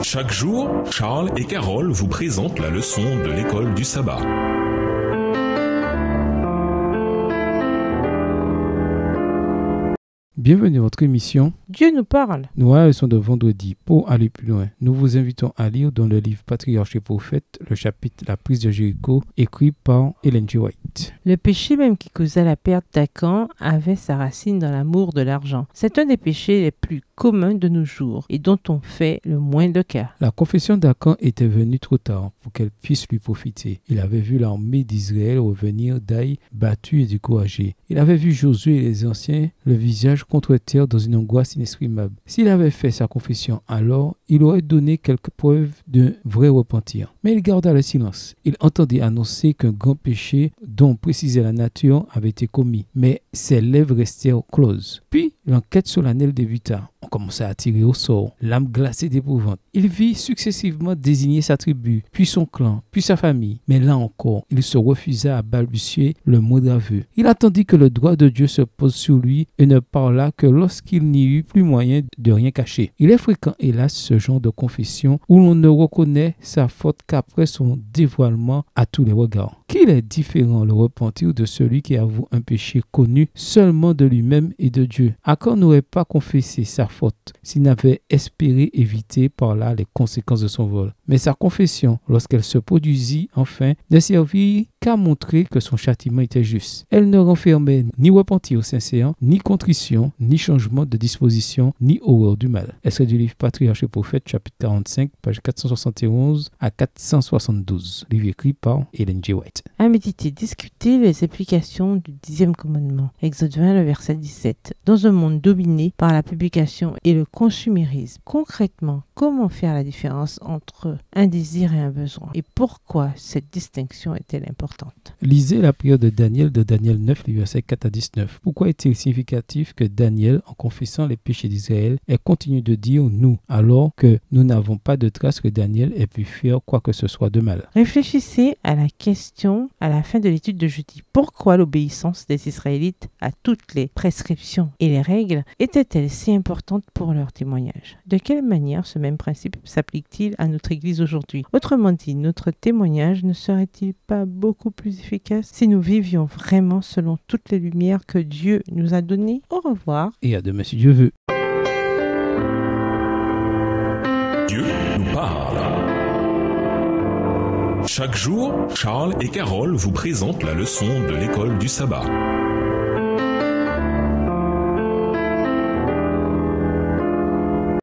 Chaque jour, Charles et Carole vous présentent la leçon de l'école du sabbat. Bienvenue à votre émission Dieu nous parle. Nous leçon de vendredi. Pour aller plus loin, nous vous invitons à lire dans le livre Patriarches et Prophètes, le chapitre La prise de Jéricho, écrit par Ellen G. White. Le péché même qui causa la perte d'Akan avait sa racine dans l'amour de l'argent. C'est un des péchés les plus communs de nos jours et dont on fait le moins de cas. La confession d'Akan était venue trop tard pour qu'elle puisse lui profiter. Il avait vu l'armée d'Israël revenir d'Aï, battue et découragée. Il avait vu Josué et les anciens le visage contre terre dans une angoisse inexprimable. S'il avait fait sa confession alors, il aurait donné quelques preuves d'un vrai repentir. Mais il garda le silence. Il entendit annoncer qu'un grand péché dont précisait la nature avait été commis. Mais ses lèvres restèrent closes. Puis, l'enquête solennelle débuta. On commença à tirer au sort, l'âme glacée d'épouvante. Il vit successivement désigner sa tribu, puis son clan, puis sa famille. Mais là encore, il se refusa à balbutier le moindre aveu. Il attendit que le droit de Dieu se pose sur lui et ne parla que lorsqu'il n'y eut plus moyen de rien cacher. Il est fréquent, hélas, ce genre de confession où l'on ne reconnaît sa faute qu'après son dévoilement à tous les regards. Qu'il est différent le repentir de celui qui avoue un péché connu seulement de lui-même et de Dieu. Akan n'aurait pas confessé sa faute s'il n'avait espéré éviter par là les conséquences de son vol. Mais sa confession, lorsqu'elle se produisit enfin, ne servit qu'à montrer que son châtiment était juste. Elle ne renfermait ni repentir sincère, ni contrition, ni changement de disposition, ni horreur du mal. Extrait du livre Patriarches et Prophètes, chapitre 45, page 471 à 472. Livre écrit par Ellen G. White. À méditer, discuter les applications du 10e commandement. Exode 20, le verset 17. Dans un monde dominé par la publication et le consumérisme, concrètement, comment faire la différence entre un désir et un besoin? Et pourquoi cette distinction est-elle importante? Lisez la prière de Daniel 9, les versets 4 à 19. Pourquoi est-il significatif que Daniel, en confessant les péchés d'Israël, ait continué de dire « nous » alors que nous n'avons pas de trace que Daniel ait pu faire quoi que ce soit de mal? Réfléchissez à la question à la fin de l'étude de jeudi. Pourquoi l'obéissance des Israélites à toutes les prescriptions et les règles était-elle si importante pour leur témoignage? De quelle manière ce même principe s'applique-t-il à notre Église aujourd'hui? Autrement dit, notre témoignage ne serait-il pas beaucoup plus efficace si nous vivions vraiment selon toutes les lumières que Dieu nous a données? Au revoir. Et à demain si Dieu veut. Dieu nous parle. Chaque jour, Charles et Carole vous présentent la leçon de l'école du sabbat.